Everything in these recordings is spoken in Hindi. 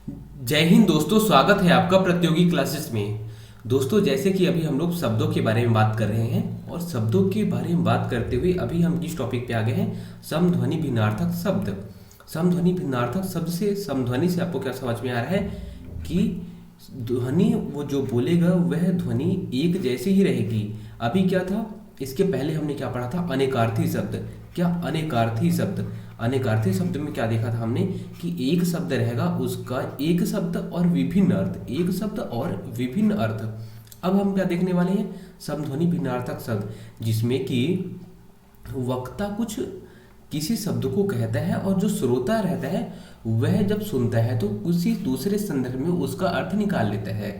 जय हिंद दोस्तों, स्वागत है आपका प्रतियोगी क्लासेस में। दोस्तों, जैसे कि अभी हम लोग शब्दों के बारे में बात कर रहे हैं और शब्दों के बारे में बात करते हुए अभी हम जिस टॉपिक पे आ गए हैं, समध्वनि भिन्नार्थक शब्द। समध्वनि भिन्नार्थक शब्द से समध्वनि से आपको क्या समझ में आ रहा है कि ध्वनि वो जो बोलेगा वह ध्वनि एक जैसी ही रहेगी। अभी क्या था, इसके पहले हमने क्या पढ़ा था, अनेकार्थी शब्द। क्या अनेकार्थी शब्द, अनेकार्थी शब्द में क्या देखा था हमने कि एक शब्द रहेगा, उसका एक शब्द और विभिन्न अर्थ, एक शब्द और विभिन्न अर्थ। अब हम क्या देखने वाले हैं, समध्वनि भिन्नार्थक शब्द, जिसमें कि वक्ता कुछ किसी शब्द को कहता है और जो श्रोता रहता है वह जब सुनता है तो किसी दूसरे संदर्भ में उसका अर्थ निकाल लेता है।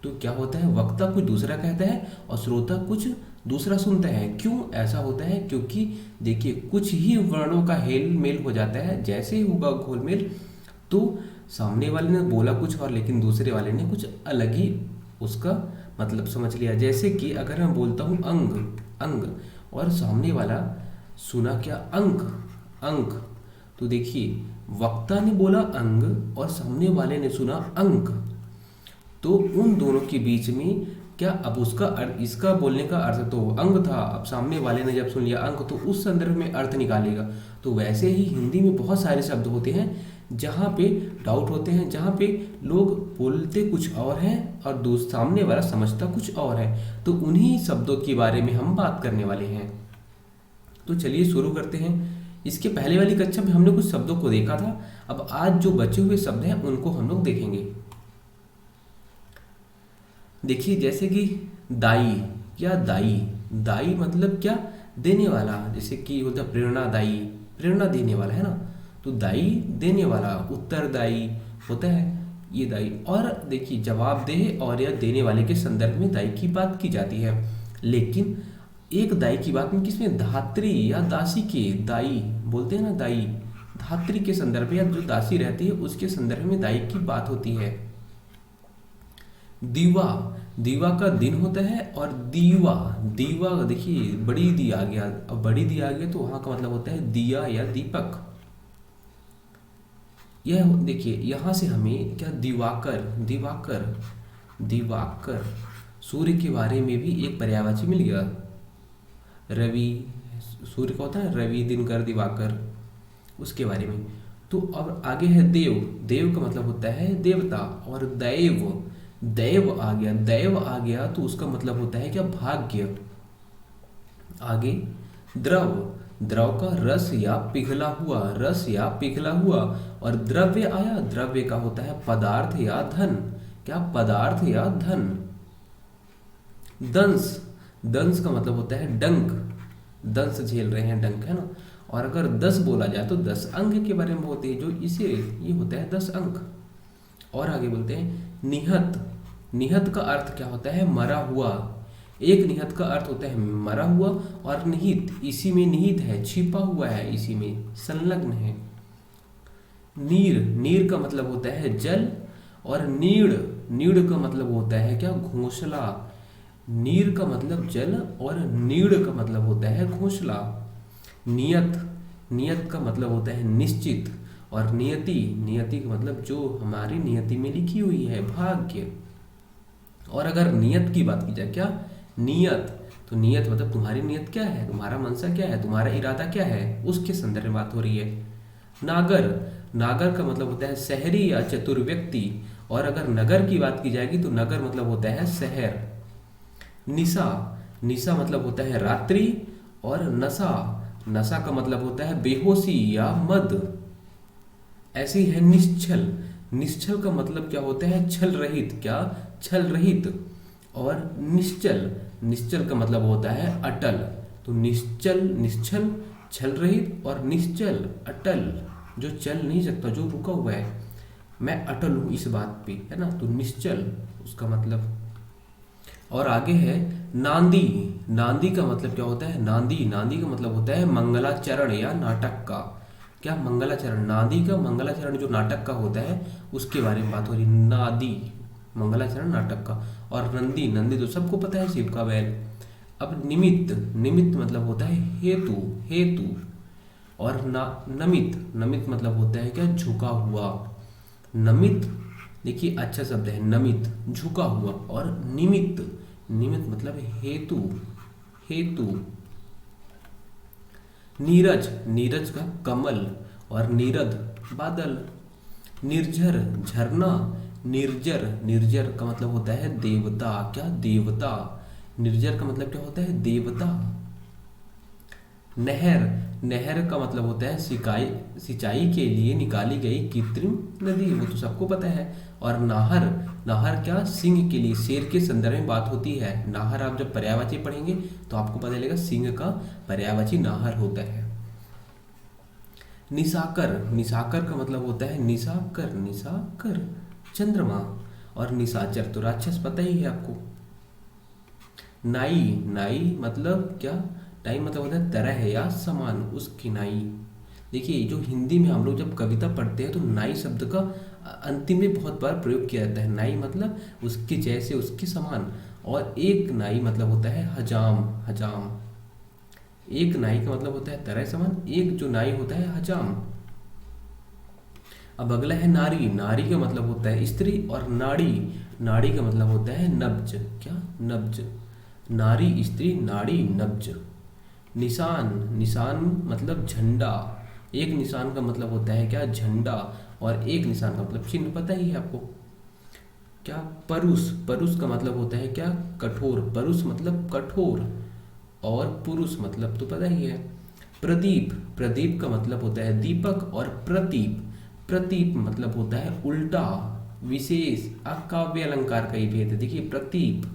तो क्या होता है, वक्ता कुछ दूसरा कहता है और श्रोता कुछ दूसरा सुनता है। क्यों ऐसा होता है, क्योंकि देखिए कुछ ही वर्णों का हेल मेल हो जाता है। जैसे ही होगा घोल मेल तो सामने वाले ने बोला कुछ और लेकिन दूसरे वाले ने कुछ अलग ही उसका मतलब समझ लिया। जैसे कि अगर मैं बोलता हूँ अंग अंग और सामने वाला सुना क्या, अंक अंक, तो देखिए वक्ता ने बोला अंग और सामने वाले ने सुना अंक, तो उन दोनों के बीच में क्या, अब उसका अर्थ, इसका बोलने का अर्थ तो अंग था, अब सामने वाले ने जब सुन लिया अंक तो उस संदर्भ में अर्थ निकालेगा। तो वैसे ही हिंदी में बहुत सारे शब्द होते हैं जहाँ पे डाउट होते हैं, जहाँ पे लोग बोलते कुछ और हैं और सामने वाला समझता कुछ और है। तो उन्हीं शब्दों के बारे में हम बात करने वाले हैं। तो चलिए शुरू करते हैं। इसके पहले वाली कक्षा में हमने कुछ शब्दों को देखा था, अब आज जो बचे हुए शब्द हैं उनको हम लोग देखेंगे। देखिए जैसे कि दाई या दाई, दाई मतलब क्या, देने वाला। जैसे कि होता है प्रेरणादायी, प्रेरणा देने वाला है ना, तो दाई देने वाला, उत्तरदायी होता है ये दाई। और देखिए जवाबदेह और या देने वाले के संदर्भ में दाई की बात की जाती है। लेकिन एक दाई की बात में किसमें, धात्री या दासी के, दाई बोलते हैं ना, दाई धात्री के संदर्भ में या जो दासी रहती है उसके संदर्भ में दाई की बात होती है। दीवा, दीवा का दिन होता है, और दीवा, दीवा देखिए बड़ी दी आ गया, अब बड़ी दी आ गया तो वहां का मतलब होता है दिया या दीपक। यह देखिए यहां से हमें क्या, दिवाकर, दिवाकर, दिवाकर, सूर्य के बारे में भी एक पर्यायवाची मिल गया। रवि, सूर्य का होता है रवि, दिनकर, दिवाकर, उसके बारे में। तो अब आगे है देव, देव का मतलब होता है देवता। और दैव, दैव आ गया, दैव आ गया तो उसका मतलब होता है क्या, भाग्य। आगे द्रव, द्रव का रस या पिघला हुआ, रस या पिघला हुआ। और द्रव्य आया, द्रव्य का होता है पदार्थ या धन, क्या, पदार्थ या धन। दंश, दंश का मतलब होता है डंक, दंश झेल रहे हैं, डंक है ना। और अगर 10 बोला जाए तो 10 अंक के बारे में बोलते हैं, जो इसे ये होता है 10 अंक। और आगे बोलते हैं निहत, निहत का अर्थ क्या होता है, मरा हुआ। एक निहत का अर्थ होता है मरा हुआ, और निहित इसी में निहित है, छिपा हुआ है, इसी में संलग्न है। नीर, नीर का मतलब होता है जल। और नीड़, नीड़ का मतलब होता है क्या, घोंसला। नीर का मतलब जल और नीड़ का मतलब होता है घोंसला। नियत, नियत का मतलब होता है निश्चित। और नियति, नियति का मतलब जो हमारी नियति में लिखी हुई है, भाग्य। और अगर नियत की बात की जाए, क्या, नियत, तो नियत मतलब तुम्हारी नियत क्या है, तुम्हारा मनसा क्या है, तुम्हारा इरादा क्या है, उसके संदर्भ में बात हो रही है। नागर, नागर का मतलब होता है शहरी या चतुर व्यक्ति। और अगर नगर की बात की जाएगी तो नगर मतलब होता है शहर। निशा, निशा मतलब होता है रात्रि। और नशा, नशा का मतलब होता है बेहोशी या मद। ऐसी है निश्चल, निश्चल का मतलब क्या होता है, छल रहित, क्या, छल रहित। और निश्चल, निश्चल का मतलब होता है अटल। तो निश्चल, निश्चल, छल रहित, और निश्चल अटल, जो चल नहीं सकता, जो रुका हुआ है, मैं अटल हूं इस बात पे, है ना, तो निश्चल उसका मतलब। और आगे है नांदी, नांदी का मतलब क्या होता है, नांदी, नांदी का मतलब होता है मंगलाचरण या नाटक का, क्या, मंगलाचरण। नांदी का मंगलाचरण जो नाटक का होता है उसके बारे में बात हो रही, नादी, मंगलाचरण नाटक का। और नंदी, नंदी तो सबको पता है, शिव का बैल। अब निमित्त, निमित्त मतलब होता है हेतु, हेतु। और नमित, नमित मतलब होता है क्या, झुका हुआ। नमित देखिए अच्छा शब्द है नमित, झुका हुआ। और निमित्त, निमित्त मतलब हेतु, हेतु। नीरज, नीरज का कमल। और नीरद, बादल। निर्झर, झरना। निर्जर, निर्जर का मतलब होता है देवता। क्या? देवता। निर्जर का मतलब क्या होता है? देवता। नहर, नहर का मतलब होता है सिंचाई, सिंचाई के लिए निकाली गई कृत्रिम नदी, वो तो सबको पता है। और नाहर, नाहर क्या? सिंह के लिए, शेर के संदर्भ में बात होती है। नाहर आप जब पर्यायवाची पढ़ेंगे तो आपको पता चलेगा सिंह का पर्यायवाची नाहर होता है। निशाकर, निशाकर का मतलब होता है निशाकर, निशाकर चंद्रमा। और निशाचर तो राक्षस, पता ही है आपको। नाई, नाई मतलब क्या? नाई मतलब होता है तरह या समान, उसकी नाई। देखिए जो हिंदी में हम लोग जब कविता पढ़ते हैं तो नाई शब्द का अंतिम में बहुत बार प्रयोग किया जाता है। नाई मतलब उसके जैसे, उसके समान। और एक नाई मतलब होता है हजाम, हजाम। एक नाई का मतलब होता है तरह समान, एक जो नाई होता है हजाम। अब अगला है नारी, नारी का मतलब होता है स्त्री। और नाड़ी, नाड़ी का मतलब होता है नब्ज। क्या? नब्ज। नारी, स्त्री, नाड़ी, नब्ज। निशान, निशान मतलब झंडा। एक निशान का मतलब होता है क्या? झंडा। और एक निशान का मतलब चिन्ह, पता ही है आपको। क्या? परुष, परुष का मतलब होता है क्या? कठोर। परुष मतलब कठोर। और पुरुष मतलब तो पता ही है। प्रदीप, प्रदीप का मतलब होता है दीपक। और प्रतीप, प्रतीप मतलब होता है उल्टा, विशेष। अकाव्य अलंकार का ही भेद है। देखिए प्रतीप,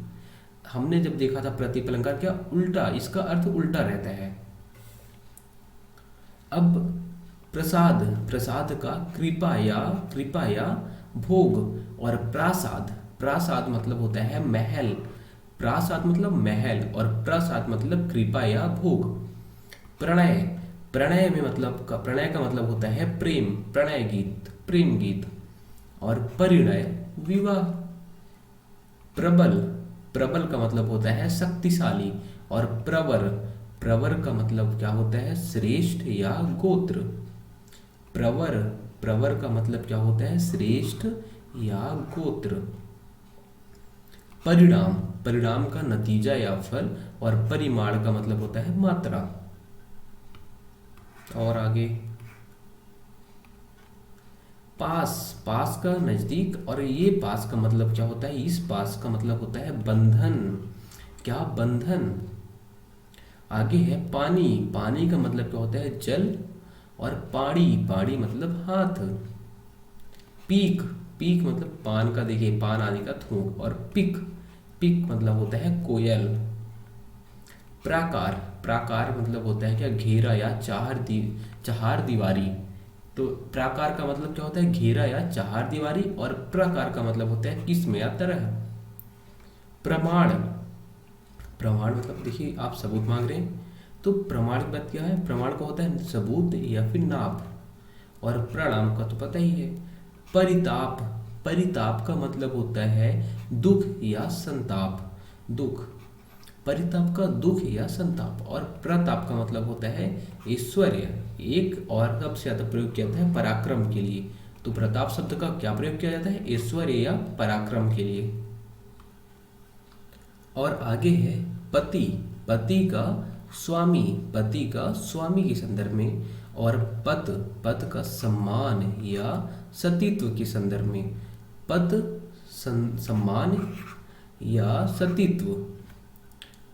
हमने जब देखा था प्रतीप अलंकार, क्या? उल्टा, इसका अर्थ उल्टा रहता है। अब प्रसाद, प्रसाद का कृपा या, कृपा या भोग। और प्रासाद, प्रासाद मतलब होता है महल। प्रासाद मतलब महल। और प्रसाद मतलब कृपा या भोग। प्रणय, प्रणय में मतलब का, प्रणय का मतलब होता है प्रेम, प्रणय गीत, प्रेम गीत। और परिणय, विवाह। प्रबल, प्रबल का मतलब होता है शक्तिशाली। और प्रवर, प्रवर का मतलब क्या होता है? श्रेष्ठ या गोत्र। प्रवर, प्रवर का मतलब क्या होता है? श्रेष्ठ या गोत्र। परिणाम, परिणाम का नतीजा या फल। और परिमाण का मतलब होता है मात्रा। और आगे पास, पास का नजदीक। और ये पास का मतलब क्या होता है? इस पास का मतलब होता है बंधन। क्या? बंधन। आगे है पानी, पानी का मतलब क्या होता है? जल। और पाड़ी, पाड़ी मतलब हाथ। पीक, पीक मतलब पान का, देखिए पान आदि का थूक। और पिक, पिक मतलब होता है कोयल। प्राकार, प्राकार मतलब होता है क्या? घेरा या चार दीवारी। तो प्राकार का मतलब क्या होता है? घेरा या चार दीवारी। और प्रकार का मतलब होता है किस्म या तरह। प्रमाण, प्रमाण मतलब देखिए आप सबूत मांग रहे हैं तो प्रमाण की बात क्या है? प्रमाण का होता है सबूत या फिर नाप। और प्रणाम का तो पता ही है। परिताप, परिताप का मतलब होता है दुख या संताप, दुख। परिताप का दुख या संताप। और प्रताप का मतलब होता है ऐश्वर्य। एक और सबसे ज्यादा प्रयोग किया जाता है पराक्रम के लिए। तो प्रताप शब्द का क्या प्रयोग किया जाता है? ऐश्वर्य या पराक्रम के लिए। और आगे है पति, पति का स्वामी, पति का स्वामी के संदर्भ में। और पद, पद का सम्मान या सतीत्व के संदर्भ में। पद, सम्मान या सतीत्व।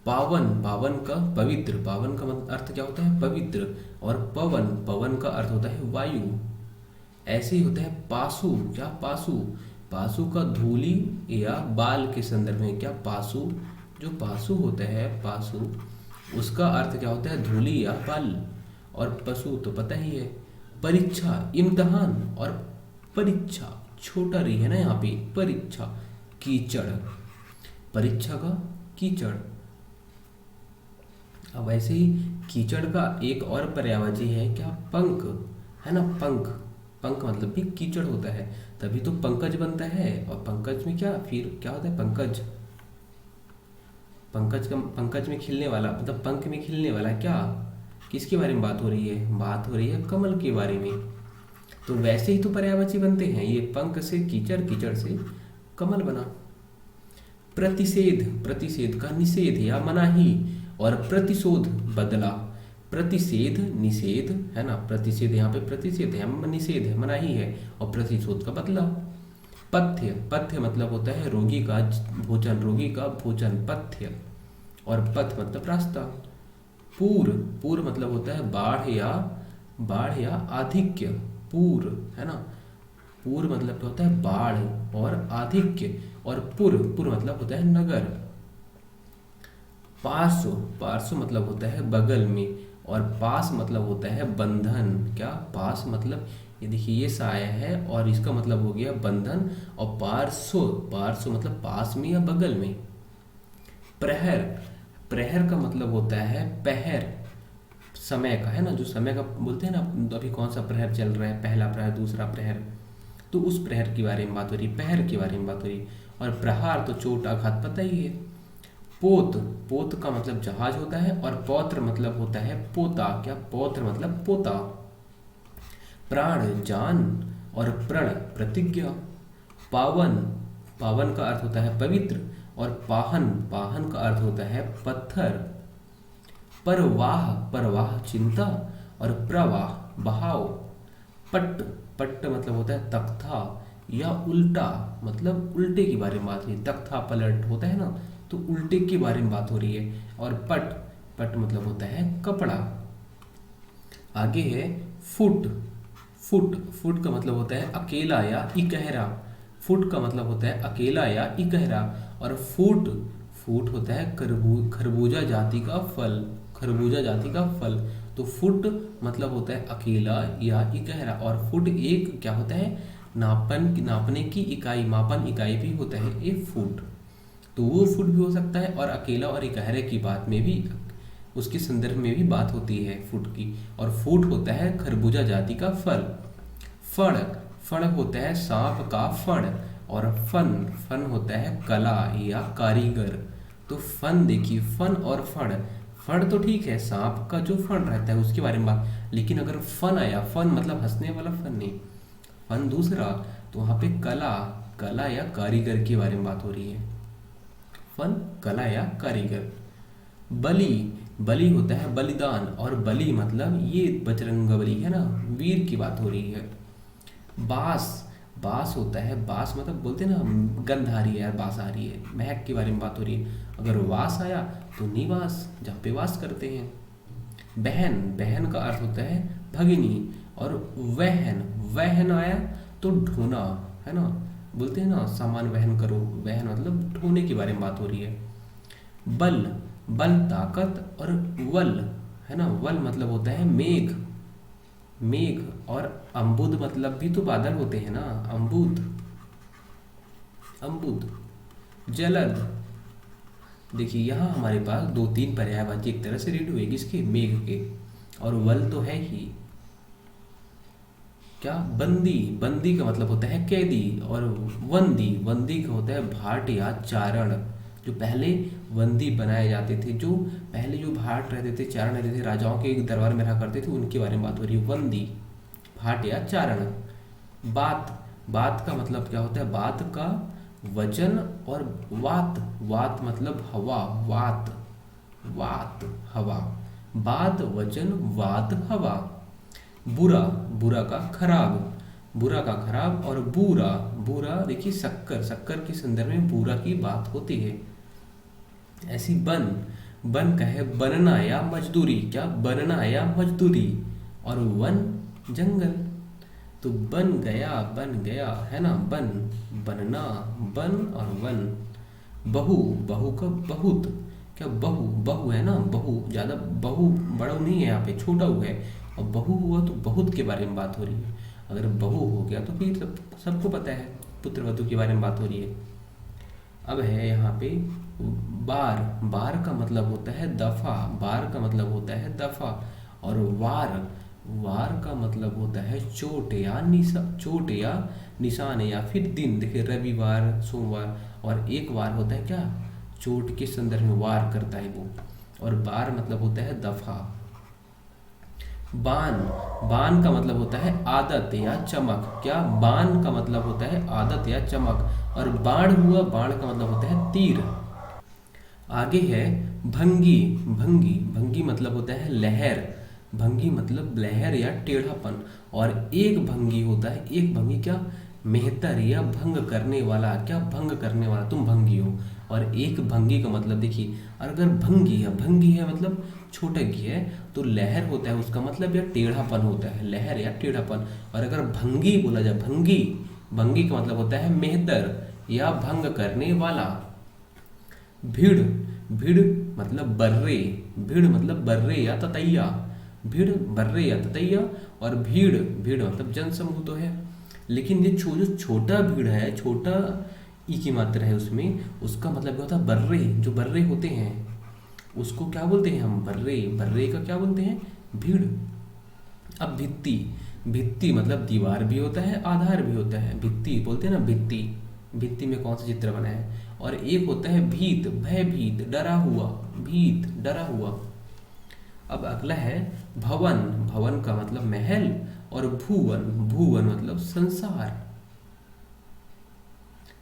पावन, पावन का पवित्र, पावन का मतलब अर्थ क्या होता है? पवित्र। और पवन, पवन का अर्थ होता है वायु। ऐसे ही होता है पासु, क्या? पासु, पासु का धूली या बाल के संदर्भ में। क्या? पासु, जो पासु होता है पासु, उसका अर्थ क्या होता है? धूली या बाल। और पशु तो पता ही है। परीक्षा, इम्तहान। और परीक्षा छोटा रही है ना यहाँ पे, परीक्षा। कीचड़, परीक्षा का कीचड़। अब ऐसे ही कीचड़ का एक और पर्यायवाची है क्या? पंख, है ना? पंख, पंख मतलब भी कीचड़ होता है, तभी तो पंकज बनता है। और पंकज में क्या, फिर क्या होता है? पंकज, पंकज का, पंकज में खिलने वाला मतलब पंख में खिलने वाला। क्या? किसके बारे में बात हो रही है? बात हो रही है कमल के बारे में। तो वैसे ही तो पर्यायवाची बनते हैं। ये पंख से कीचड़, कीचड़ से कमल बना। प्रतिषेध, प्रतिषेध का निषेध या मनाही, और प्रतिशोध बदला। प्रतिषेध निषेध है ना, प्रतिषेध यहाँ पे प्रतिषेध है, निषेध है, मनाही है, और प्रतिशोध का बदला। पथ्य, पथ्य मतलब होता है रोगी का भोजन, रोगी का भोजन पथ्य, और पथ मतलब रास्ता। पूर, पूर मतलब होता है बाढ़ या आधिक्य। पूर है ना, पूर मतलब होता है बाढ़ और आधिक्य, और पुर, पुर मतलब होता है नगर। पार्श्व, पार्श्व मतलब होता है बगल में, और पास मतलब होता है बंधन। क्या, पास मतलब ये देखिए ये सा आया है और इसका मतलब हो गया बंधन, और पार्श्व, पार्श्व मतलब पास में या बगल में। प्रहर, प्रहर का मतलब होता है पहर, समय का है ना, जो समय का बोलते हैं ना, अभी कौन सा प्रहर चल रहा है, पहला प्रहर, दूसरा प्रहर, तो उस प्रहर के बारे में बात हो रही, पहर के बारे में बात हो रही। और प्रहार तो चोट आघात, पता ही है। पोत, पोत का मतलब जहाज होता है, और पौत्र मतलब होता है पोता। क्या, पौत्र मतलब पोता। प्राण जान, और प्रण प्रतिज्ञा। पावन, पावन का अर्थ होता है पवित्र, और पाहन, पाहन का अर्थ होता है पत्थर। परवाह, परवाह चिंता, और प्रवाह बहाव। पट्ट, पट्ट मतलब होता है तख्ता या उल्टा, मतलब उल्टे के बारे में बात हो रही है। तख्ता पलट होता है ना, तो उल्टे के बारे में बात हो रही है। और पट, पट मतलब होता है कपड़ा। आगे है फुट, फुट, फुट का मतलब होता है अकेला या इकहरा। फुट का मतलब होता है अकेला या इकहरा। और फूट, फूट होता है खरबूजा जाति का फल, खरबूजा जाति का फल। तो फुट मतलब होता है अकेला या इकहरा, और फुट एक क्या होता है, नापन, नापने की इकाई, मापन इकाई भी होता है एक फुट। तो वो फुट भी हो सकता है, और अकेला और इकहरे की बात में भी, उसके संदर्भ में भी बात होती है फुट की। और फूट होता है खरबूजा जाति का फल। फण, फण होता है सांप का फण। और फन, फन होता है कला या कारीगर। तो फन देखिए, फन और फण, फण तो ठीक है, सांप का जो फण रहता है उसके बारे में बात, लेकिन अगर फन आया, फन मतलब हंसने वाला फन नहीं, फन दूसरा, तो वहाँ पे कला, कला या कारीगर के बारे में बात हो रही है। फन, कला या कारीगर। बलि, बलि होता है बलिदान, और बलि मतलब ये बजरंगबली है ना, वीर की बात हो रही है। बास, बास होता है, बास मतलब बोलते हैं ना गंध आ रही है यार, बास आ रही है, महक के बारे में बात हो रही है। अगर वास आया तो निवास, जहाँ पे वास करते हैं। बहन, बहन का अर्थ होता है भगिनी। और वहन, वहन आया तो ढोना है ना, बोलते हैं ना सामान वहन करो, वहन मतलब ढोने के बारे में बात हो रही है। बल, बल ताकत, और वल है ना, वल मतलब होता है मेघ, मेघ। और अम्बुद मतलब भी तो बादल होते हैं ना, अम्बुद, अम्बुद। जलद, देखिए यहाँ हमारे पास दो तीन पर्यायवाची एक तरह से रेडी हुए किसके, मेघ के। और वल तो है ही। क्या, बंदी, बंदी का मतलब होता है कैदी। और वंदी, वंदी का होता है भाट या चारण। जो पहले वंदी बनाए जाते थे, जो पहले जो भाट रहते थे, चारण रहते थे, राजाओं के दरबार में रहा करते थे, उनके बारे में बात हो रही है, वंदी, भाट या चारण। बात, बात का मतलब क्या होता है, बात का वचन। और वात, वात मतलब हवा, वात, वात हवा। बात वचन, वात हवा। बुरा, बुरा का खराब, बुरा का खराब। और बूरा, बूरा देखिए शक्कर, शक्कर के संदर्भ में बूरा की बात होती है। ऐसी बन, बन का है बनना या मजदूरी। क्या, बनना या मजदूरी। और वन, जंगल। तो बन गया है ना, बन, बनना, बन और वन। बहु, बहु का बहुत। क्या, बहु, बहु है ना, बहु ज़्यादा, बहु बड़ा नहीं है यहाँ पे, छोटा हु है। और बहु हुआ तो बहुत के बारे में बात हो रही है। अगर बहु हो गया तो फिर सबको पता है पुत्र वधु के बारे में बात हो रही है। अब है यहाँ पे बार, बार का मतलब होता है दफा, बार का मतलब होता है दफा। और वार, वार का मतलब होता है चोट या चोट या निशान या फिर दिन। देखिए रविवार, सोमवार, और एक वार होता है क्या, चोट के संदर्भ में वार करता है वो। और बार मतलब होता है दफा। बान, बान का मतलब होता है आदत या चमक। क्या, बान का मतलब होता है आदत या चमक। और बाण हुआ, बाण का मतलब होता है तीर। आगे है भंगी, भंगी, भंगी मतलब होता है लहर। भंगी मतलब लहर या टेढ़ापन। और एक भंगी होता है, एक भंगी क्या, मेहतर या भंग करने वाला। क्या, भंग करने वाला, तुम भंगी हो। और एक भंगी का मतलब देखिए, अगर भंगी है, भंगी है मतलब छोटा की है, तो लहर होता है उसका मतलब या टेढ़ापन होता है, लहर या टेढ़ापन। और अगर भंगी बोला जाए, भंगी, भंगी का मतलब होता है मेहतर या भंग करने वाला। भीड़, भीड़ मतलब बर्रे, भीड़ मतलब बर्रे या ततैया। भीड़, बर्रे या ततैया। और भीड़, भीड़ मतलब जनसमूह तो है, लेकिन ये जो छोटा भीड़ है, छोटा ई की मात्रा है उसमें, उसका मतलब क्या होता है बर्रे। जो बर्रे होते हैं उसको क्या बोलते हैं हम, बर्रे। बर्रे का क्या बोलते हैं, भीड़। अब भित्ति, भित्ति मतलब दीवार भी होता है, आधार भी होता है। भित्ति बोलते हैं ना, भित्ति, भित्ति में कौन सा चित्र बना है। और एक होता है भीत, भयभीत, डरा हुआ, भीत, डरा हुआ। अब अगला है भवन, भवन का मतलब महल। और भुवन, भुवन मतलब संसार।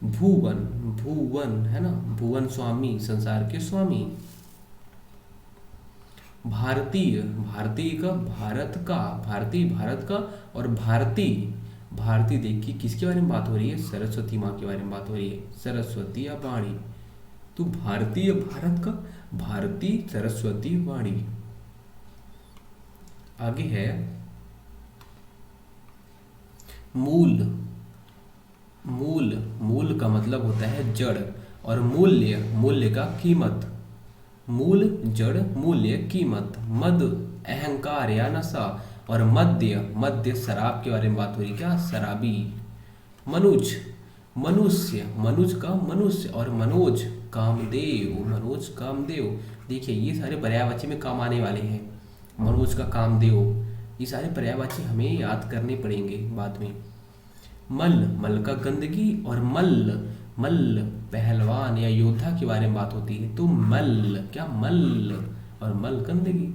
भुवन, भुवन है ना, भुवन स्वामी, संसार के स्वामी। भारतीय, भारतीय का, भारत का, भारतीय भारत का। और भारती, भारती देखिए किसके बारे में बात हो रही है, सरस्वती माँ के बारे में बात हो रही है, सरस्वती या वाणी। तो भारतीय भारत का, भारती सरस्वती वाणी। आगे है मूल, मूल, मूल का मतलब होता है जड़। और मूल्य, मूल्य का कीमत। मूल जड़, मूल्य कीमत। मद अहंकार या नशा। और मद्य, मद्य शराब के बारे में बात हो रही है, क्या, शराबी। मनुज, मनुष्य, मनुज का मनुष्य। और मनोज कामदेव, मनोज कामदेव। देखिए ये सारे पर्यायवाची में काम आने वाले हैं। मनोज का कामदेव, ये सारे पर्यायवाची हमें याद करने पड़ेंगे बाद में। मल, मल का गंदगी। और मल्ल, मल्ल पहलवान या योद्धा के बारे में बात होती है, तो मल्ल, क्या, मल्ल। और मल गंदगी।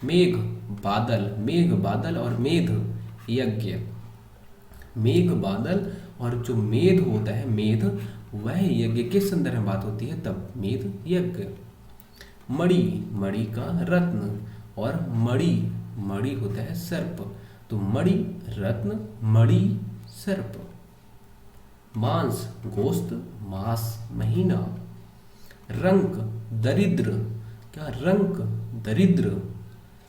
मेघ, बादल, मेघ बादल। और मेध यज्ञ। मेघ बादल और जो मेध होता है, मेध, वह यज्ञ के संदर्भ में बात होती है, तब मेध यज्ञ। मणि, मणि का रत्न। और मणि, मणि होता है सर्प, तो मणि रत्न, मणि सर्प। मांस, गोश्त, मास महीना। रंक, दरिद्र, क्या, रंक दरिद्र।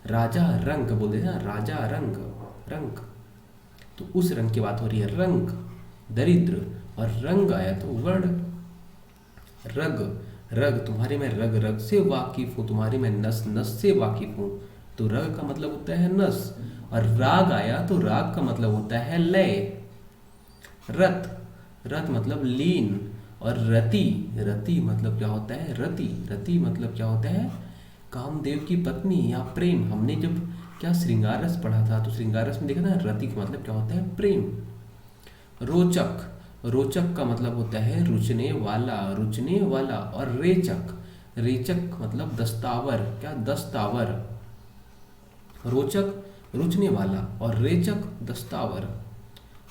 राजा रंक बोलते हैं ना, राजा रंक, रंक, तो उस रंग की बात हो रही है, रंक दरिद्र। और रंग आया तो वर्ण। रग, रग तुम्हारे में रग, रग से वाकिफ हूँ, तुम्हारे में नस, नस से वाकिफ हूँ, तो रग का मतलब होता है नस। और राग आया तो राग का मतलब होता है लय। रत, रत मतलब लीन। और रति, रति मतलब क्या होता है, रति, रति मतलब क्या होता है, कामदेव की पत्नी या प्रेम। हमने जब क्या श्रृंगार रस पढ़ा था, तो श्रृंगार रस में देखा था रति का मतलब क्या होता है, प्रेम। रोचक, रोचक का मतलब होता है रुचने वाला, रुचने वाला। और रेचक, रेचक मतलब दस्तावर, क्या, दस्तावर। रोचक रुचने वाला और रेचक दस्तावर।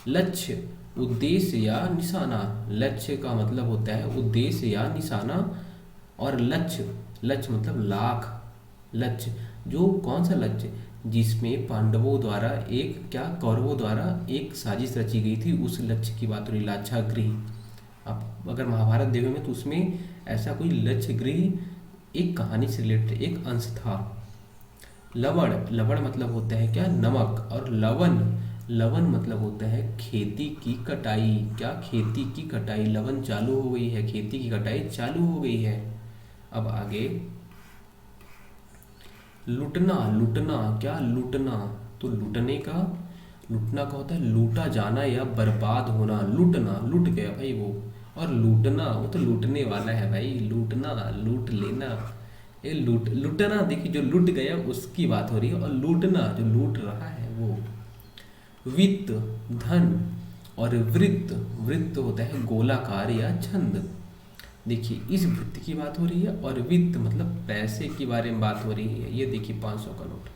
लक्ष्य, उद्देश्य या निशाना। लक्ष्य का मतलब होता है उद्देश्य या निशाना। और लक्ष्य, लक्ष्य मतलब लाख। लक्ष्य, जो कौन सा लक्ष्य, जिसमें पांडवों द्वारा एक, क्या, कौरवों द्वारा एक साजिश रची गई थी, उस लक्ष्य की बात हो रही, लाक्षागृह। अब अगर महाभारत देखेंगे तो उसमें ऐसा कोई लक्ष्य गृह एक कहानी से रिलेटेड एक अंश था। लवण, लवण मतलब होता है क्या, नमक। और लवन, लवन मतलब होता है खेती की कटाई, क्या, खेती की कटाई। लवन चालू हो गई है, खेती की कटाई चालू हो गई है। अब आगे लुटना, लुटना, क्या, लुटना, तो लुटने का, लुटना का होता है लूटा जाना या बर्बाद होना। लूटना, लूट गया भाई वो। और लूटना, वो तो लूटने वाला है भाई, लूटना, लूट लेना। ये लूट, लुटना देखिए जो लूट गया उसकी बात हो रही है, और लूटना जो लूट रहा है वो। वित्त, धन। और वृत्त, वृत्त होता है गोलाकार या छंद। देखिए इस वृत्त की बात हो रही है, और वित्त मतलब पैसे के बारे में बात हो रही है। ये देखिए 500 का नोट,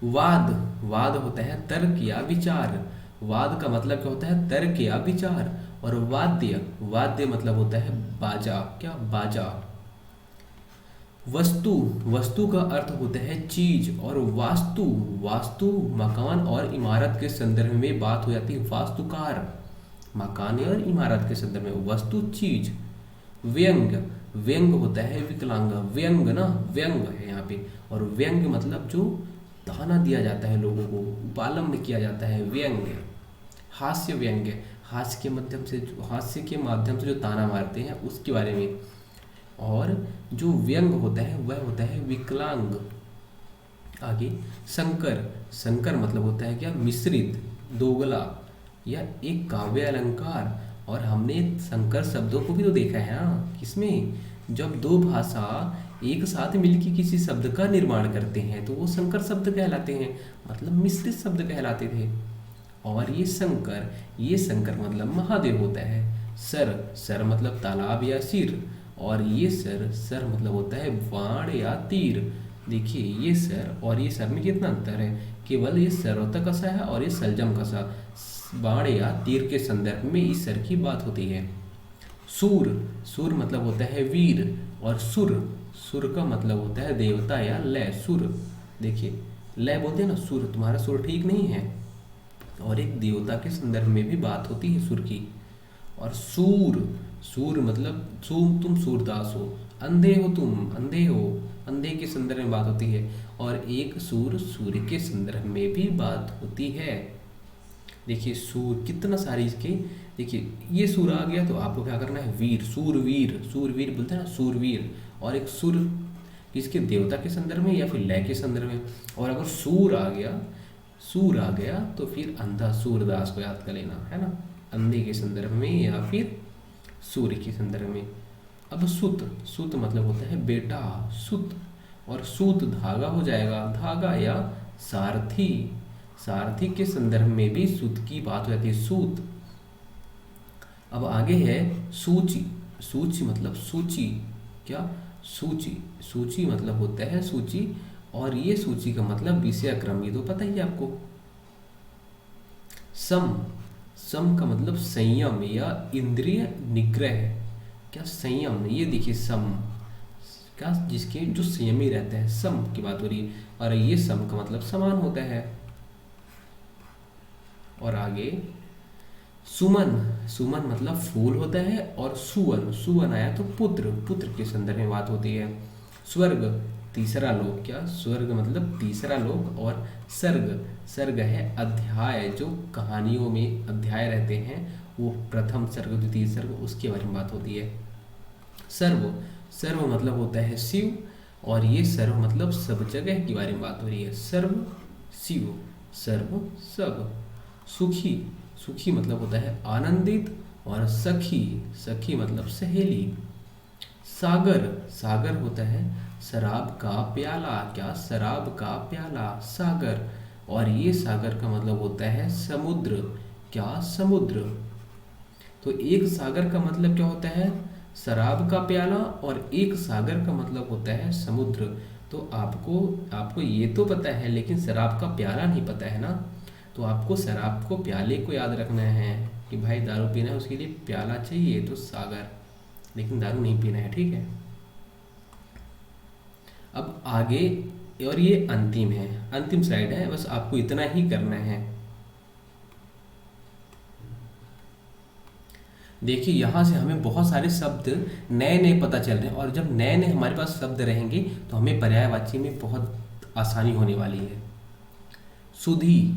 वाद, वाद होता है तर्क या विचार। वाद का मतलब क्या होता है? तर्क या विचार। और वाद्य, वाद्य मतलब होता है बाजा, क्या? बाजा। वस्तु, वस्तु का अर्थ होता है चीज। और वास्तु, वास्तु मकान और इमारत के संदर्भ में बात हो जाती है। वास्तुकार, मकान और इमारत के संदर्भ में, वस्तु चीज। व्यंग, व्यंग होता है विकलांग, व्यंग ना, व्यंग है यहाँ पे। और व्यंग मतलब जो ताना दिया जाता है लोगों को, बालम्ब किया जाता है, व्यंग। हास्य व्यंग, हास्य के माध्यम से, हास्य के माध्यम से जो ताना मारते हैं उसके बारे में। और जो व्यंग होता है वह होता है विकलांग। आगे संकर, संकर मतलब होता है क्या? मिश्रित, दोगला या एक काव्य अलंकार। और हमने संकर शब्दों को भी तो देखा है ना, किसमें? जब दो भाषा एक साथ मिलकर किसी शब्द का निर्माण करते हैं तो वो संकर शब्द कहलाते हैं, मतलब मिश्रित शब्द कहलाते थे। और ये संकर, ये संकर मतलब महादेव होता है। सर, सर मतलब तालाब या सिर। और ये सर, सर मतलब होता है बाण या तीर। देखिए ये सर और ये सर में कितना अंतर है, केवल ये सरवता कसा है और ये सलजम कसा। बाण या तीर के संदर्भ में इस सर की बात होती है। सूर, सूर मतलब होता है वीर। और सुर, सुर का मतलब होता है देवता या लय, सुर। देखिए लय बोलते हैं ना, सुर, तुम्हारा सुर ठीक नहीं है। और एक देवता के संदर्भ में भी बात होती है सुर की। और सूर, सूर मतलब तुम सूरदास हो, अंधे हो तुम, अंधे हो, अंधे के संदर्भ में बात होती है। और एक सूर, सूर्य के संदर्भ में भी बात होती है। देखिए सूर कितना सारी इसके, देखिए ये सूर आ गया तो आपको क्या करना है? वीर, सूरवीर, सूरवीर बोलते हैं ना, सूरवीर। और एक सुर किसके? देवता के संदर्भ में या फिर लय के संदर्भ में। और अगर सूर आ गया, सूर आ गया तो फिर अंधा सूरदास को याद कर लेना है ना, अंधे के संदर्भ में या फिर सूर्य के संदर्भ में। अब सुत, सुत मतलब होता है बेटा, सुत। और सूत धागा हो जाएगा, धागा या सारथी। सारथी के संदर्भ में भी सूत की बात हो जाती है, सूत। अब आगे है सूची, सूची मतलब सूची, क्या? सूची, सूची मतलब होता है सूची। और ये सूची का मतलब विषय क्रम, ये तो पता ही है आपको। सम, सम का मतलब संयम या इंद्रिय निग्रह, क्या? संयम, ये देखिए सम, क्या? जिसके जो संयमी रहते हैं, सम की बात हो रही है। और ये सम का मतलब समान होता है। और आगे सुमन, सुमन मतलब फूल होता है। और सुवन, सुवन आया तो पुत्र, पुत्र के संदर्भ में बात होती है। स्वर्ग, तीसरा लोक, क्या? स्वर्ग मतलब तीसरा लोक। और सर्ग, सर्ग है अध्याय, जो कहानियों में अध्याय रहते हैं वो प्रथम सर्ग, द्वितीय सर्ग, उसके बारे में बात होती है। सर्व, सर्व मतलब होता है शिव। और ये सर्व मतलब सब जगह के बारे में बात हो रही है। सर्व शिव, सर्व सब। सुखी, सुखी मतलब होता है आनंदित। और सखी, सखी मतलब सहेली। सागर, सागर होता है शराब का प्याला, क्या? शराब का प्याला, सागर। और ये सागर का मतलब होता है समुद्र, क्या? समुद्र। तो एक सागर का मतलब क्या होता है? शराब का प्याला। और एक सागर का मतलब होता है समुद्र। तो आपको ये तो पता है, लेकिन शराब का प्याला नहीं पता है ना। तो आपको शराब को, प्याले को याद रखना है कि भाई दारू पीना है उसके लिए प्याला चाहिए, तो सागर, लेकिन दारू नहीं पीना है, ठीक है। अब आगे, और ये अंतिम है, अंतिम स्लाइड है, बस आपको इतना ही करना है। देखिए यहाँ से हमें बहुत सारे शब्द नए नए पता चल रहे हैं। और जब नए नए हमारे पास शब्द रहेंगे तो हमें पर्यायवाची में बहुत आसानी होने वाली है। सुधी,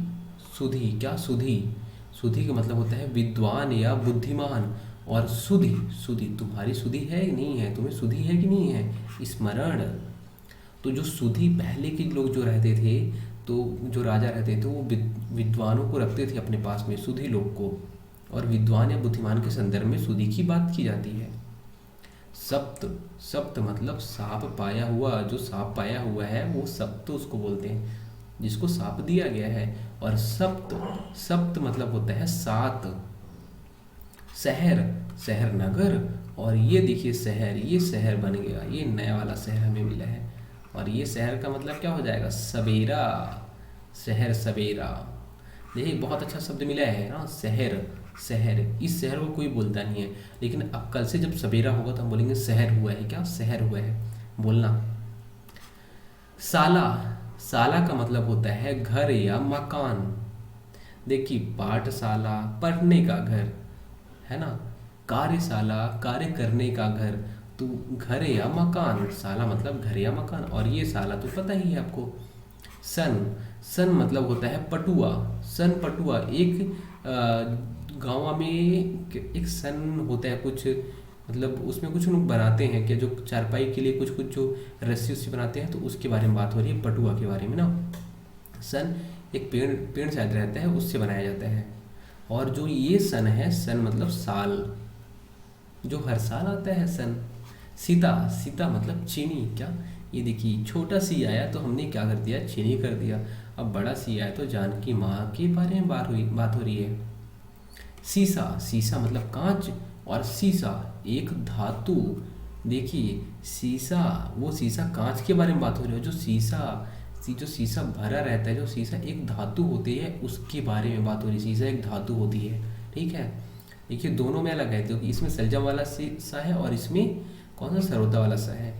सुधी, क्या? सुधी, सुधी का मतलब होता है विद्वान या बुद्धिमान। और सुधी, सुधी, तुम्हारी सुधी है कि नहीं है, तुम्हें सुधी है कि नहीं है? स्मरण। तो जो सुधी पहले के लोग जो रहते थे, तो जो राजा रहते थे वो विद्वानों को रखते थे अपने पास में, सुधी लोग को। और विद्वान या बुद्धिमान के संदर्भ में सुधी की बात की जाती है। सप्त, सप्त मतलब सांप पाया हुआ, जो सांप पाया हुआ है वो सप्त उसको बोलते हैं, जिसको सांप दिया गया है। और सप्त, सप्त मतलब होता है सात। शहर, शहर नगर। और ये देखिए शहर, ये शहर बन गया, ये नया वाला शहर हमें मिला है। और ये शहर का मतलब क्या हो जाएगा? सवेरा, शहर सवेरा। देखिए बहुत अच्छा शब्द मिला है ना, शहर। शहर, इस शहर को कोई बोलता नहीं है, लेकिन अब कल से जब सवेरा होगा तो हम बोलेंगे शहर हुआ है। क्या शहर हुआ है बोलना। साला, साला का मतलब होता है घर या मकान। देखिए पाठशाला पढ़ने का घर है ना, कार्यशाला कार्य करने का घर। तो घर या मकान, साला मतलब घर या मकान, और ये साला तो पता ही है आपको। सन, सन मतलब होता है पटुआ। सन पटुआ एक गाँव में एक सन होता है कुछ, मतलब उसमें कुछ लोग बनाते हैं कि जो चारपाई के लिए कुछ कुछ जो रस्सी उस्सी बनाते हैं, तो उसके बारे में बात हो रही है, पटुआ के बारे में ना। सन एक पेड़, पेड़ शायद रहता है उससे बनाया जाता है। और जो ये सन है, सन मतलब साल, जो हर साल आता है सन। सीता, सीता मतलब चीनी। क्या, ये देखिए छोटा सी आया तो हमने क्या कर दिया, चीनी कर दिया। अब बड़ा सी आया तो जानकी माँ के बारे में बात हो रही है। सीसा, सीसा मतलब कांच, और सीसा एक धातु। देखिए सीसा, वो सीसा कांच के बारे में बात हो रही है। जो सीसा, जो शीशा भरा रहता है, जो शीशा एक धातु होती है, उसके बारे में बात हो रही है। शीशा एक धातु होती है, ठीक है। देखिए दोनों में अलग है, क्योंकि इसमें सलजम वाला शीशा है और इसमें कौन सा सरोदा वाला सा है।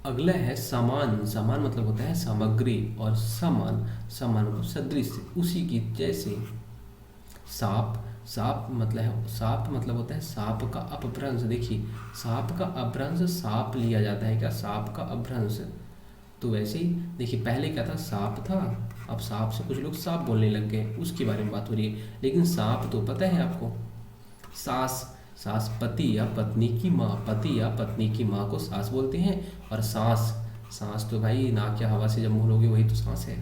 अगला है सामान। सामान मतलब होता है सामग्री, और सामान, सामान मतलब सदृश, उसी की जैसे। सांप, सांप मतलब, सांप मतलब होता है सांप का अपभ्रंश। देखिए सांप का अपभ्रंश सांप लिया जाता है। क्या, सांप का अपभ्रंश। तो वैसे ही देखिए पहले क्या था, सांप था, अब सांप से कुछ लोग सांप बोलने लग गए, उसके बारे में बात हो रही है। लेकिन सांप तो पता है आपको। सास, सास पति या पत्नी की माँ, पति या पत्नी की माँ को सास बोलते हैं। और सांस, सांस तो भाई नाक या हवा से जब मुँह लोगे वही तो सांस है।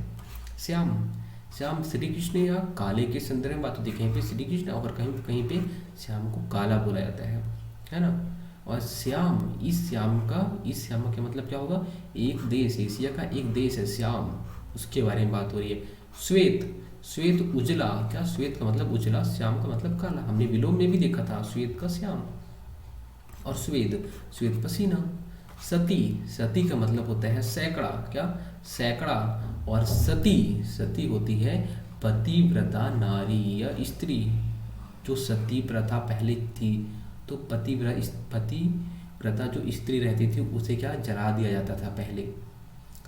श्याम, श्याम श्री कृष्ण या काले के संदर्भ में बात होती है। कहीं पे श्री कृष्ण और कहीं कहीं पे श्याम को काला बोला जाता है ना। और श्याम, इस श्याम का, इस श्याम का मतलब क्या होगा, एक देश, एशिया का एक देश है श्याम, उसके बारे में बात हो रही है। श्वेत, श्वेत उजला। क्या, श्वेत का मतलब उजला, श्याम का मतलब काला। हमने विलोम में भी देखा था, श्वेत का श्याम। और श्वेत, श्वेत पसीना। सती, सती का मतलब होता है सैकड़ा। क्या, सैकड़ा। और सती, सती होती है पतिव्रता नारी या स्त्री। जो सती प्रथा पहले थी, तो पतिव्रता जो स्त्री रहती थी उसे क्या जला दिया जाता था पहले।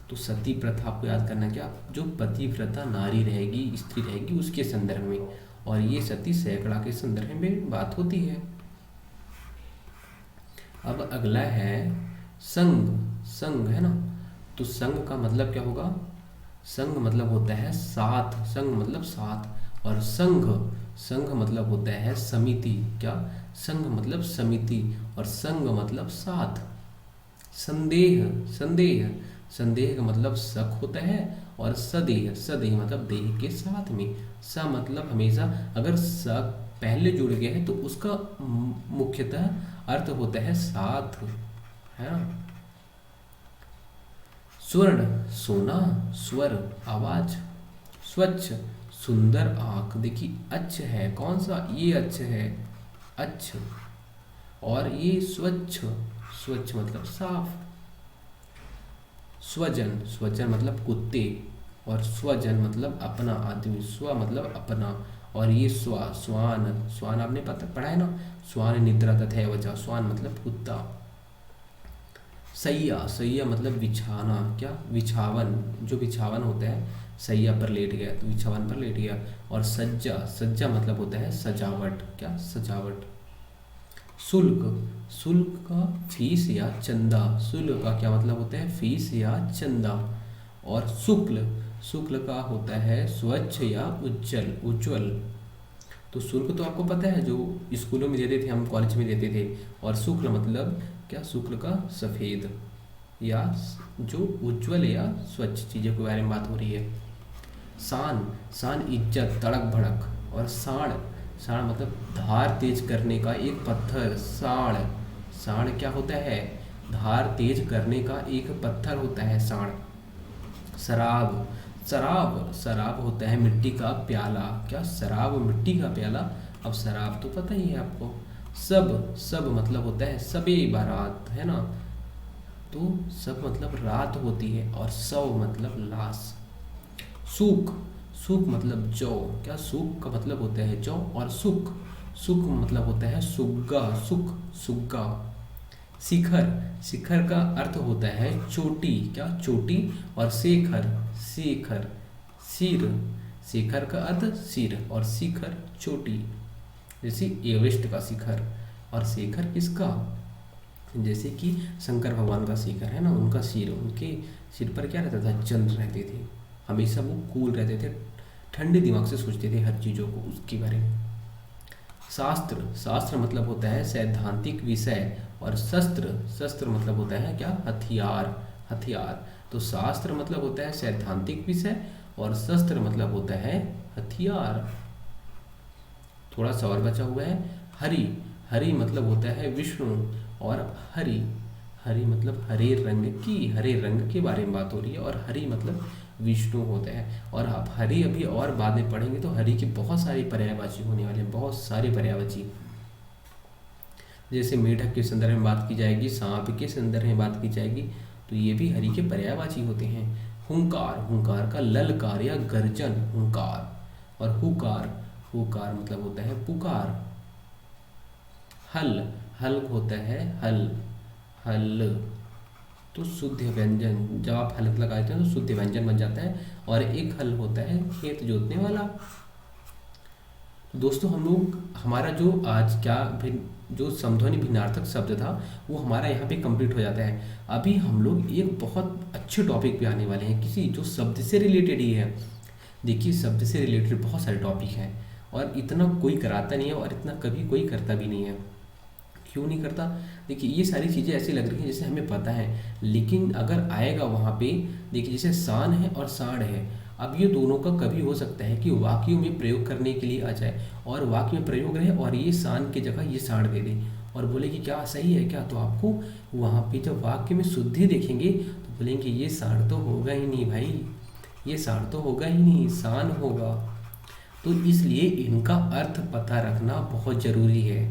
तो सती प्रथा आपको याद करना, क्या, जो पतिव्रता नारी रहेगी, स्त्री रहेगी, उसके संदर्भ में। और ये सती सैकड़ा के संदर्भ में बात होती है। अब अगला है संघ। संघ है ना, तो संघ का मतलब क्या होगा, संघ मतलब होता है साथ, संघ मतलब साथ। और संघ, संघ मतलब होता है समिति। क्या, संघ मतलब समिति, और संघ मतलब साथ। संदेह, संदेह, संदेह का मतलब शक होता है। और सदेह, सदेह मतलब देह के साथ में। स मतलब हमेशा अगर शक पहले जुड़ गया है तो उसका मुख्यतः अर्थ होता है साथ, है ना। स्वर्ण, सोना, स्वर आवाज। स्वच्छ, सुंदर आंख। देखिए अच्छ है, कौन सा, ये अच्छ है, अच्छ। और ये स्वच्छ, स्वच्छ मतलब साफ। स्वजन, स्वजन मतलब कुत्ते, और स्वजन मतलब अपना आदमी, स्व मतलब अपना। और ये स्वान, स्वान आपने पढ़ा है ना, स्वान निद्रा तथा वजह, स्वान मतलब कुत्ता। सैया, सैया मतलब बिछाना। क्या, बिछावन, जो बिछावन होता है, सैया पर लेट गया तो बिछावन पर लेट गया। और सज्जा, सज्जा मतलब होता है सजावट। क्या, सजावट। शुल्क, शुल्क का फीस या चंदा। शुल्क का क्या मतलब होता है, फीस या चंदा। और शुक्ल, शुक्ल का होता है स्वच्छ या उज्जवल, उज्जवल। तो शुल्क तो आपको पता है, जो स्कूलों में देते थे, हम कॉलेज में देते थे। और शुक्ल मतलब क्या, शुक्ल का सफ़ेद या जो उज्जवल या स्वच्छ चीज़ों के बारे में बात हो रही है। शान, शान इज्जत, तड़क भड़क। और साण, साण मतलब धार तेज करने का एक पत्थर। साण, साण क्या होता है, धार तेज करने का एक पत्थर होता है साण। शराब, शराब, शराब होता है मिट्टी का प्याला। क्या, शराब मिट्टी का प्याला। अब शराब तो पता ही है आपको। सब, सब मतलब होता है सबे बारात, है ना। तो सब मतलब रात होती है, और शव मतलब लाश। सूख, सूख मतलब जौ, क्या सूख का मतलब होता है जौ, और सुख, सुख मतलब होता है सुग्गा, सुख, सुग्गा। शिखर, शिखर का अर्थ होता है चोटी, क्या चोटी, और शेखर, शेखर, सिर, शेखर का अर्थ सिर, और शिखर चोटी, जैसे एवरेस्ट का शिखर। और शेखर किसका, जैसे कि शंकर भगवान का शिखर है ना, उनका सिर, उनके सिर पर क्या रहता था, चंद्र रहते थे, हमेशा वो कूल रहते थे, ठंडे दिमाग से सोचते थे हर चीज़ों को, उसके बारे में। शास्त्र, शास्त्र मतलब होता है सैद्धांतिक विषय, और शस्त्र, शस्त्र मतलब होता है क्या, हथियार, हथियार। तो शास्त्र मतलब होता है सैद्धांतिक विषय, और शस्त्र मतलब होता है हथियार। थोड़ा सा और बचा हुआ है, हरि, हरि मतलब होता है विष्णु, और हरि, हरि मतलब हरे रंग की, हरे रंग के बारे में बात हो रही है, और हरि मतलब विष्णु होता है। और आप हरि अभी और बाद में पढ़ेंगे तो हरि के बहुत सारे पर्यायवाची होने वाले हैं, बहुत सारे पर्यायवाची। जैसे मेढक के संदर्भ में बात की जाएगी, सांप के संदर्भ में बात की जाएगी, तो ये भी हरि के पर्यायवाची होते हैं। हुंकार, हुंकार का ललकार या गर्जन, हुंकार। और हुकार, हुकार मतलब होता है पुकार। हल, हल होता है हल, हल तो शुद्ध व्यंजन, जब आप हल लगाते हैं तो शुद्ध व्यंजन बन जाता है। और एक हल होता है खेत जोतने वाला। तो दोस्तों हम लोग, हमारा जो आज क्या जो समध्वनि भिन्नार्थक शब्द था वो हमारा यहाँ पे कंप्लीट हो जाता है। अभी हम लोग एक बहुत अच्छे टॉपिक पे आने वाले हैं, किसी जो शब्द से रिलेटेड ही है। देखिए शब्द से रिलेटेड बहुत सारे टॉपिक हैं, और इतना कोई कराता नहीं है, और इतना कभी कोई करता भी नहीं है। क्यों नहीं करता, देखिए ये सारी चीज़ें ऐसी लग रही हैं जैसे हमें पता है, लेकिन अगर आएगा वहाँ पे, देखिए जैसे शान है और साण है, अब ये दोनों का कभी हो सकता है कि वाक्यों में प्रयोग करने के लिए आ जाए, और वाक्य में प्रयोग रहे और ये शान की जगह ये साण दे दे, और बोले कि क्या सही है क्या, तो आपको वहाँ पे जब वाक्य में शुद्धि देखेंगे तो बोलेंगे ये साण तो होगा ही नहीं भाई, ये साण तो होगा ही नहीं, शान होगा। तो इसलिए इनका अर्थ पता रखना बहुत ज़रूरी है,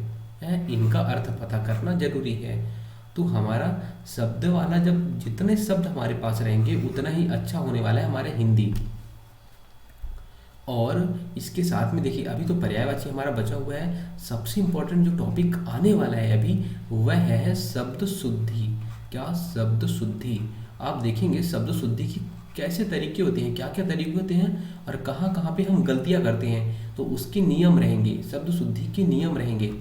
इनका अर्थ पता करना जरूरी है। तो हमारा शब्द वाला, जब जितने शब्द हमारे पास रहेंगे उतना ही अच्छा होने वाला है हमारा हिंदी। और इसके साथ में देखिए अभी तो पर्यायवाची हमारा बचा हुआ है, सबसे इम्पोर्टेंट जो टॉपिक आने वाला है अभी वह है शब्द शुद्धि। क्या, शब्द शुद्धि। आप देखेंगे शब्द शुद्धि की कैसे तरीके होते हैं, क्या क्या तरीके होते हैं, और कहाँ कहाँ पे हम गलतियाँ करते हैं, तो उसके नियम रहेंगे, शब्द शुद्धि के नियम रहेंगे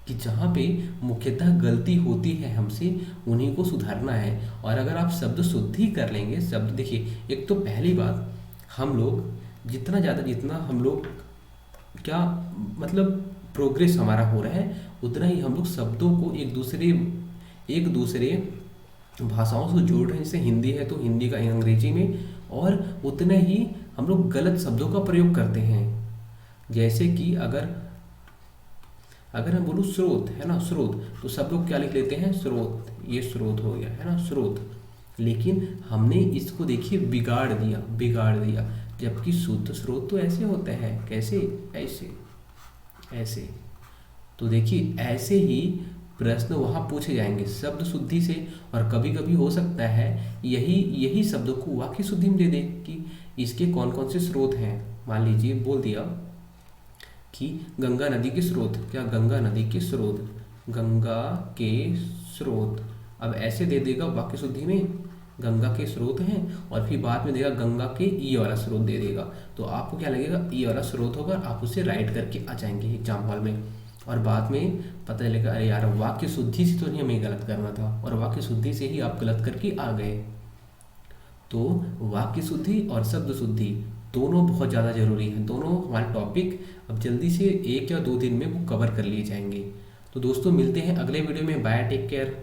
कि जहाँ पे मुख्यतः गलती होती है हमसे उन्हीं को सुधारना है। और अगर आप शब्द शुद्धि कर लेंगे, शब्द देखिए, एक तो पहली बात, हम लोग जितना ज़्यादा, जितना हम लोग क्या मतलब प्रोग्रेस हमारा हो रहा है, उतना ही हम लोग शब्दों को एक दूसरे भाषाओं से जोड़ रहे हैं। जैसे हिंदी है तो हिंदी का अंग्रेजी में, और उतने ही हम लोग गलत शब्दों का प्रयोग करते हैं। जैसे कि अगर हम बोलूँ स्रोत, है ना, स्रोत, तो सब लोग क्या लिख लेते हैं, स्रोत, ये स्रोत हो गया, है ना, स्रोत। लेकिन हमने इसको देखिए बिगाड़ दिया, बिगाड़ दिया, जबकि शुद्ध स्रोत तो ऐसे होता है, कैसे, ऐसे, ऐसे। तो देखिए ऐसे ही प्रश्न वहाँ पूछे जाएंगे शब्द शुद्धि से, और कभी कभी हो सकता है यही शब्दों को वाक्य शुद्धि में दे दे कि इसके कौन कौन से स्रोत हैं। मान लीजिए बोल दिया कि गंगा नदी के स्रोत, क्या, गंगा नदी के स्रोत, गंगा के स्रोत। अब ऐसे दे देगा वाक्य शुद्धि में, गंगा के स्रोत हैं, और फिर बाद में देगा गंगा के ये वाला स्रोत दे देगा, तो आपको क्या लगेगा, ये वाला स्रोत होगा, आप उसे राइट करके आ जाएंगे एग्जाम हॉल में। और बाद में पता चलेगा अरे यार वाक्य शुद्धि से तो नहीं हमें गलत करना था, और वाक्य शुद्धि से ही आप गलत करके आ गए। तो वाक्य शुद्धि और शब्द शुद्धि दोनों बहुत ज़्यादा ज़रूरी हैं। दोनों हमारे टॉपिक अब जल्दी से 1 या 2 दिन में वो कवर कर लिए जाएंगे। तो दोस्तों मिलते हैं अगले वीडियो में, बाय, टेक केयर।